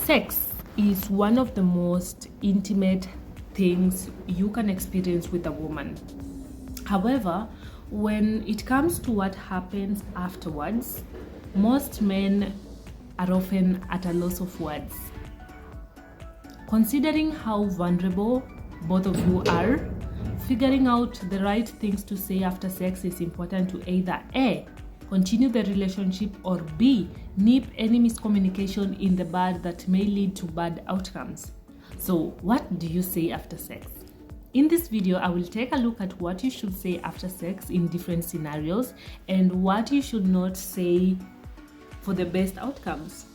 Sex is one of the most intimate things you can experience with a woman. However, when it comes to what happens afterwards, most men are often at a loss of words. Considering how vulnerable both of you are, figuring out the right things to say after sex is important to either A, continue the relationship, or B, nip any miscommunication in the bud that may lead to bad outcomes. So, what do you say after sex? In this video, I will take a look at what you should say after sex in different scenarios and what you should not say for the best outcomes.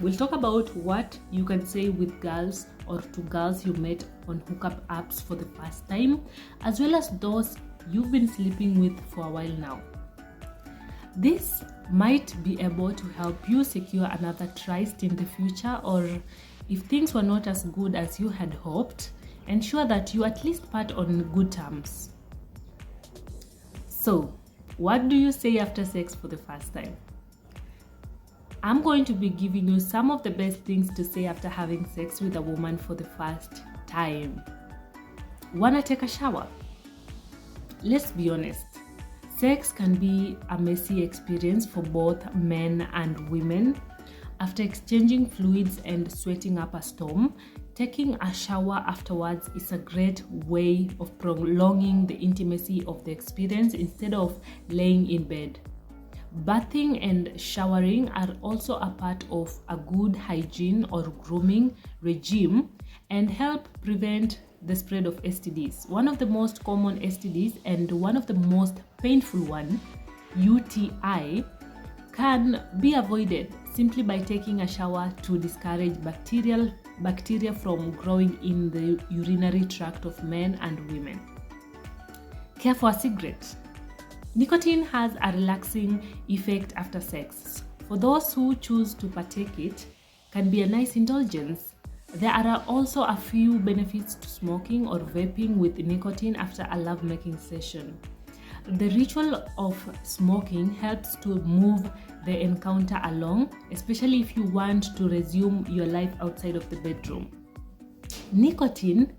We'll talk about what you can say with girls or to girls you met on hookup apps for the first time, as well as those you've been sleeping with for a while now. This might be able to help you secure another tryst in the future, or if things were not as good as you had hoped, ensure that you at least part on good terms. So, what do you say after sex for the first time? I'm going to be giving you some of the best things to say after having sex with a woman for the first time. Wanna take a shower? Let's be honest. Sex can be a messy experience for both men and women. After exchanging fluids and sweating up a storm, taking a shower afterwards is a great way of prolonging the intimacy of the experience instead of laying in bed. Bathing and showering are also a part of a good hygiene or grooming regime and help prevent the spread of STDs. One of the most common STDs and one of the most painful one, UTI, can be avoided simply by taking a shower to discourage bacteria from growing in the urinary tract of men and women. Care for a cigarette. Nicotine has a relaxing effect after sex. For those who choose to partake it, can be a nice indulgence. There are also a few benefits to smoking or vaping with nicotine after a lovemaking session. The ritual of smoking helps to move the encounter along, especially if you want to resume your life outside of the bedroom. Nicotine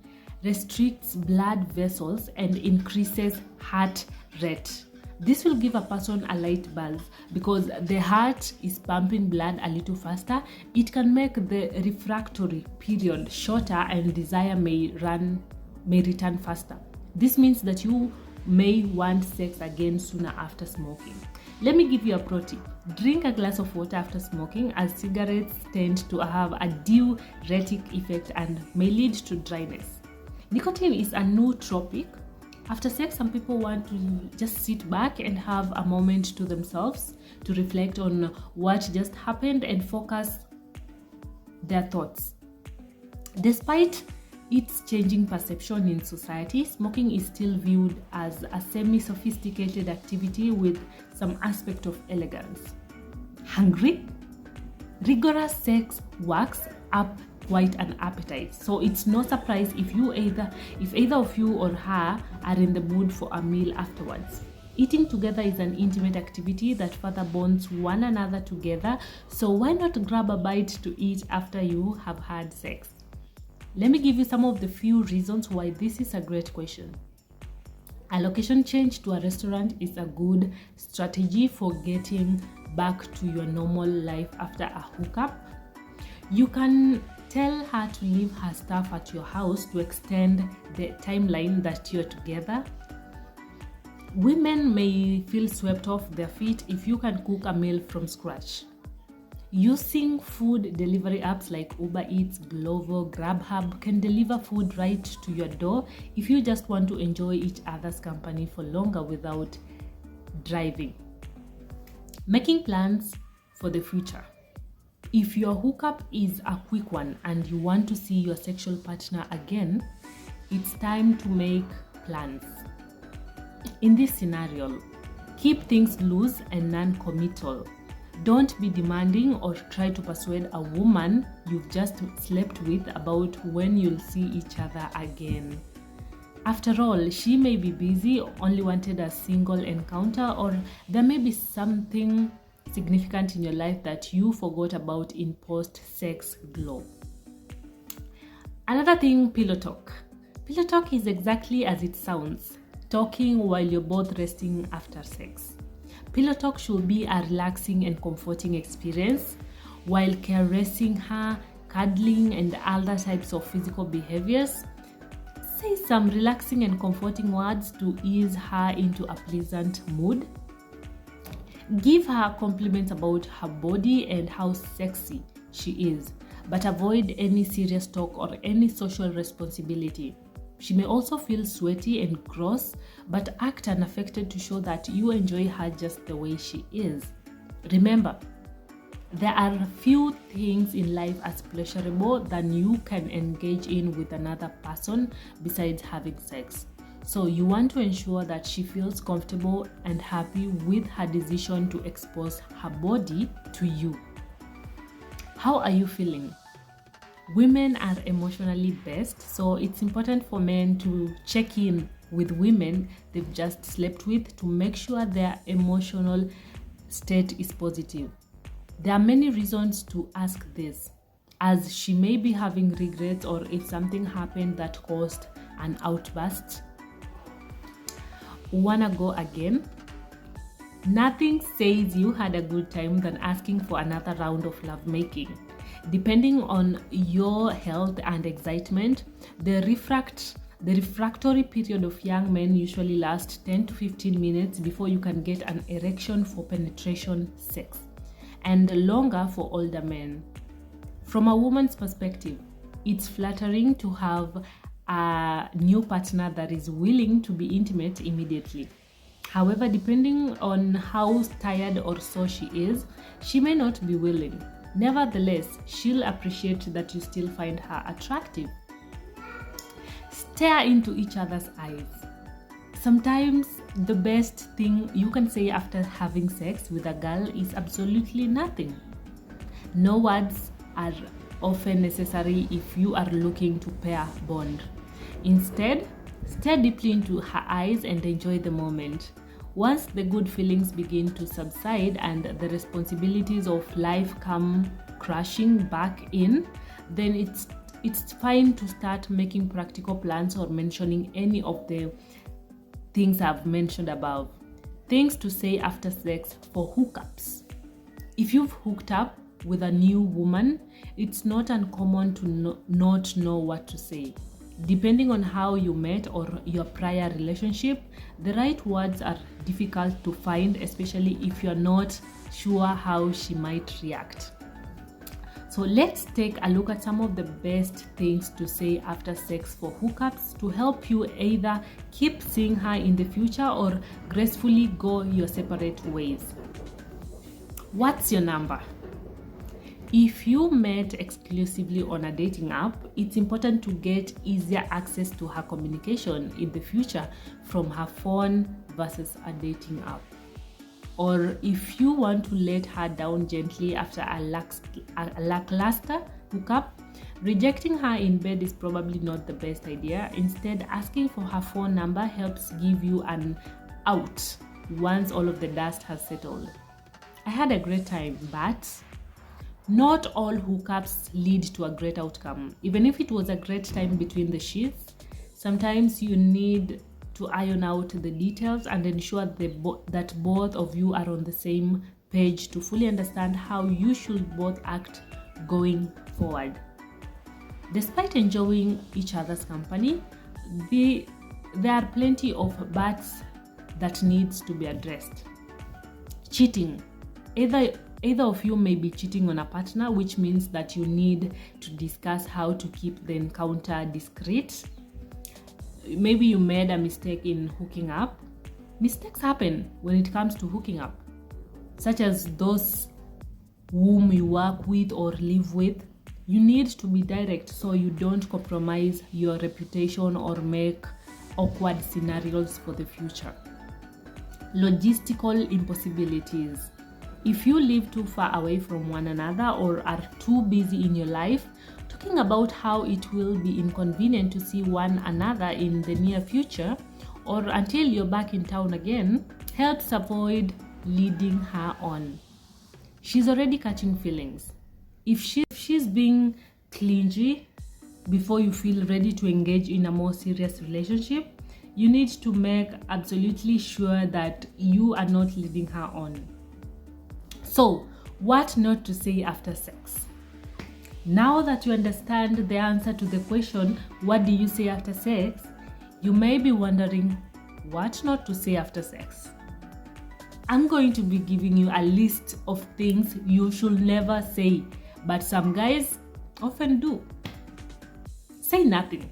restricts blood vessels and increases heart rate. This will give a person a light buzz because the heart is pumping blood a little faster. It can make the refractory period shorter and desire may return faster. This means that you may want sex again sooner after smoking. Let me give you a pro tip. Drink a glass of water after smoking, as cigarettes tend to have a diuretic effect and may lead to dryness. Nicotine is a nootropic. After sex, some people want to just sit back and have a moment to themselves to reflect on what just happened and focus their thoughts. Despite its changing perception in society, smoking is still viewed as a semi-sophisticated activity with some aspect of elegance. Hungry? Rigorous sex works up quite an appetite, so it's no surprise if either of you or her are in the mood for a meal afterwards. Eating together is an intimate activity that further bonds one another together, so why not grab a bite to eat after you have had sex? Let me give you some of the few reasons why this is a great question. A location change to a restaurant is a good strategy for getting back to your normal life after a hookup. You can tell her to leave her stuff at your house to extend the timeline that you're together. Women may feel swept off their feet if you can cook a meal from scratch. Using food delivery apps like Uber Eats, Glovo, Grubhub can deliver food right to your door if you just want to enjoy each other's company for longer without driving. Making plans for the future. If your hookup is a quick one and you want to see your sexual partner again, it's time to make plans. In this scenario, keep things loose and non-committal. Don't be demanding or try to persuade a woman you've just slept with about when you'll see each other again. After all, she may be busy, only wanted a single encounter, or there may be something significant in your life that you forgot about in post-sex glow. Another thing, pillow talk. Pillow talk is exactly as it sounds, talking while you're both resting after sex. Pillow talk should be a relaxing and comforting experience while caressing her, cuddling, and other types of physical behaviors. Say some relaxing and comforting words to ease her into a pleasant mood. Give her compliments about her body and how sexy she is, but avoid any serious talk or any social responsibility. She may also feel sweaty and gross, but act unaffected to show that you enjoy her just the way she is. Remember, there are few things in life as pleasurable than you can engage in with another person besides having sex. So you want to ensure that she feels comfortable and happy with her decision to expose her body to you. How are you feeling? Women are emotionally based, so it's important for men to check in with women they've just slept with to make sure their emotional state is positive. There are many reasons to ask this, as she may be having regrets or if something happened that caused an outburst. Wanna go again? Nothing says you had a good time than asking for another round of lovemaking. Depending on your health and excitement, the refractory period of young men usually lasts 10 to 15 minutes before you can get an erection for penetration sex, and longer for older men. From a woman's perspective, it's flattering to have a new partner that is willing to be intimate immediately. However, depending on how tired or sore she is, she may not be willing. Nevertheless, she'll appreciate that you still find her attractive. Stare into each other's eyes. Sometimes the best thing you can say after having sex with a girl is absolutely nothing. No words are often necessary if you are looking to pair bond. Instead, stare deeply into her eyes and enjoy the moment. Once the good feelings begin to subside and the responsibilities of life come crashing back in, then it's fine to start making practical plans or mentioning any of the things I've mentioned above. Things to say after sex for hookups. If you've hooked up with a new woman, it's not uncommon to not know what to say. Depending on how you met or your prior relationship, the right words are difficult to find, especially if you're not sure how she might react. So let's take a look at some of the best things to say after sex for hookups to help you either keep seeing her in the future or gracefully go your separate ways. What's your number? If you met exclusively on a dating app, it's important to get easier access to her communication in the future from her phone versus a dating app. Or if you want to let her down gently after a lackluster hookup, rejecting her in bed is probably not the best idea. Instead, asking for her phone number helps give you an out once all of the dust has settled. I had a great time, but not all hookups lead to a great outcome. Even if it was a great time between the sheets, sometimes you need to iron out the details and ensure that both of you are on the same page to fully understand how you should both act going forward. Despite enjoying each other's company, there are plenty of buts that needs to be addressed. Cheating. Either of you may be cheating on a partner, which means that you need to discuss how to keep the encounter discreet. Maybe you made a mistake in hooking up. Mistakes happen when it comes to hooking up, such as those whom you work with or live with. You need to be direct so you don't compromise your reputation or make awkward scenarios for the future. Logistical impossibilities. If you live too far away from one another or are too busy in your life, talking about how it will be inconvenient to see one another in the near future or until you're back in town again helps avoid leading her on. she's already catching feelings. If she's being clingy before you feel ready to engage in a more serious relationship, you need to make absolutely sure that you are not leading her on. So, what not to say after sex? Now that you understand the answer to the question, what do you say after sex? You may be wondering, what not to say after sex? I'm going to be giving you a list of things you should never say, but some guys often do. Say nothing.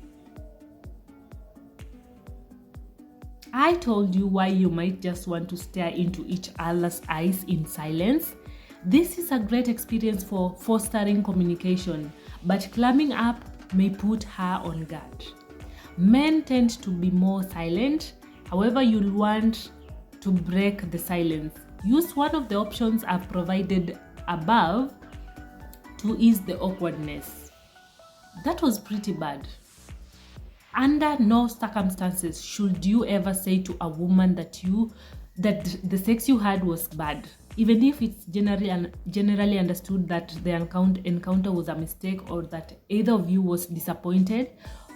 I told you why you might just want to stare into each other's eyes in silence. This is a great experience for fostering communication, but climbing up may put her on guard. Men tend to be more silent. However, you'll want to break the silence. Use one of the options I've provided above to ease the awkwardness. That was pretty bad. Under no circumstances should you ever say to a woman that the sex you had was bad, even if it's generally understood that the encounter was a mistake or that either of you was disappointed.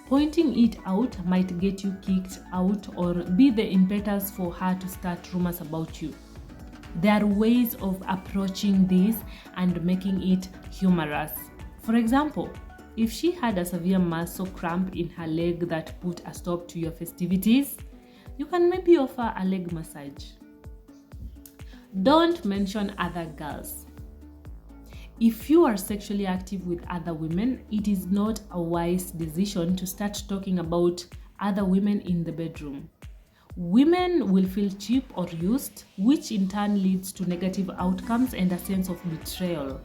Pointing it out might get you kicked out or be the impetus for her to start rumors about you. There are ways of approaching this and making it humorous. For example, if she had a severe muscle cramp in her leg that put a stop to your festivities, you can maybe offer a leg massage. Don't mention other girls. If you are sexually active with other women, it is not a wise decision to start talking about other women in the bedroom. Women will feel cheap or used, which in turn leads to negative outcomes and a sense of betrayal.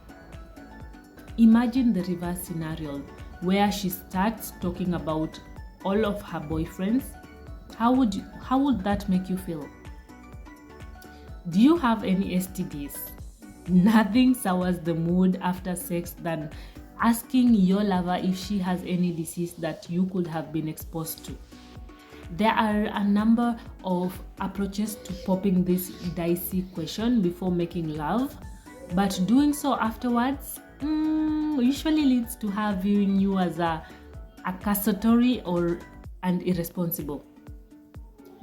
Imagine the reverse scenario where she starts talking about all of her boyfriends. How would that make you feel? Do you have any STDs? Nothing sours the mood after sex than asking your lover if she has any disease that you could have been exposed to. There are a number of approaches to popping this dicey question before making love, but doing so afterwards usually leads to her viewing you as accusatory and irresponsible.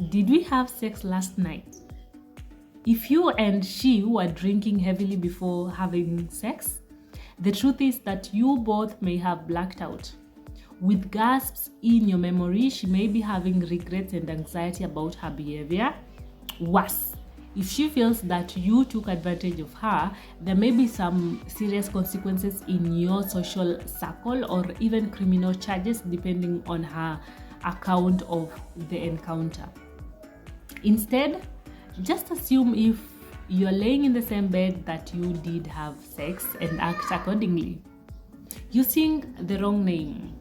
Did we have sex last night? If you and she were drinking heavily before having sex, the truth is that you both may have blacked out. With gasps in your memory, she may be having regrets and anxiety about her behavior. Worse, if she feels that you took advantage of her, there may be some serious consequences in your social circle or even criminal charges depending on her account of the encounter. Instead, just assume if you're laying in the same bed that you did have sex and act accordingly. Using the wrong name.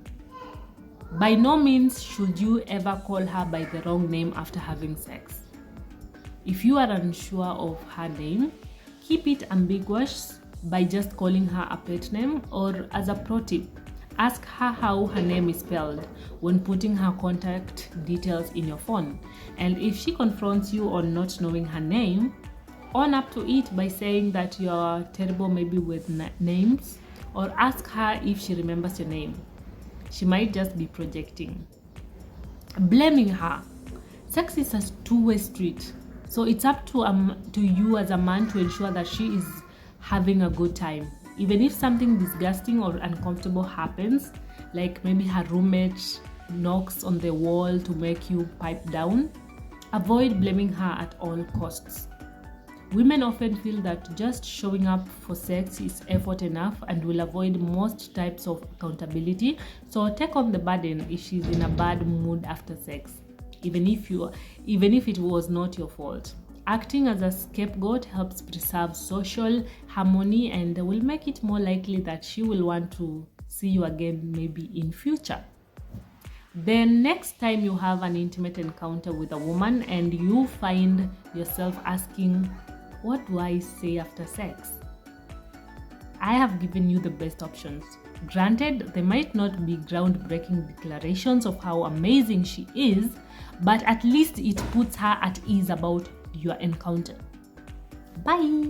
By no means should you ever call her by the wrong name after having sex. If you are unsure of her name, keep it ambiguous by just calling her a pet name, or as a pro tip, ask her how her name is spelled when putting her contact details in your phone. And if she confronts you on not knowing her name, own up to it by saying that you're terrible maybe with names, or ask her if she remembers your name. She might just be projecting. Blaming her. Sex is a two-way street, so it's up to you as a man to ensure that she is having a good time. Even if something disgusting or uncomfortable happens, like maybe her roommate knocks on the wall to make you pipe down, avoid blaming her at all costs. Women often feel that just showing up for sex is effort enough and will avoid most types of accountability, so take on the burden if she's in a bad mood after sex, even if it was not your fault. Acting as a scapegoat helps preserve social harmony and will make it more likely that she will want to see you again maybe in future. Then next time you have an intimate encounter with a woman and you find yourself asking, what do I say after sex? I have given you the best options. Granted, they might not be groundbreaking declarations of how amazing she is, but at least it puts her at ease about your encounter. Bye!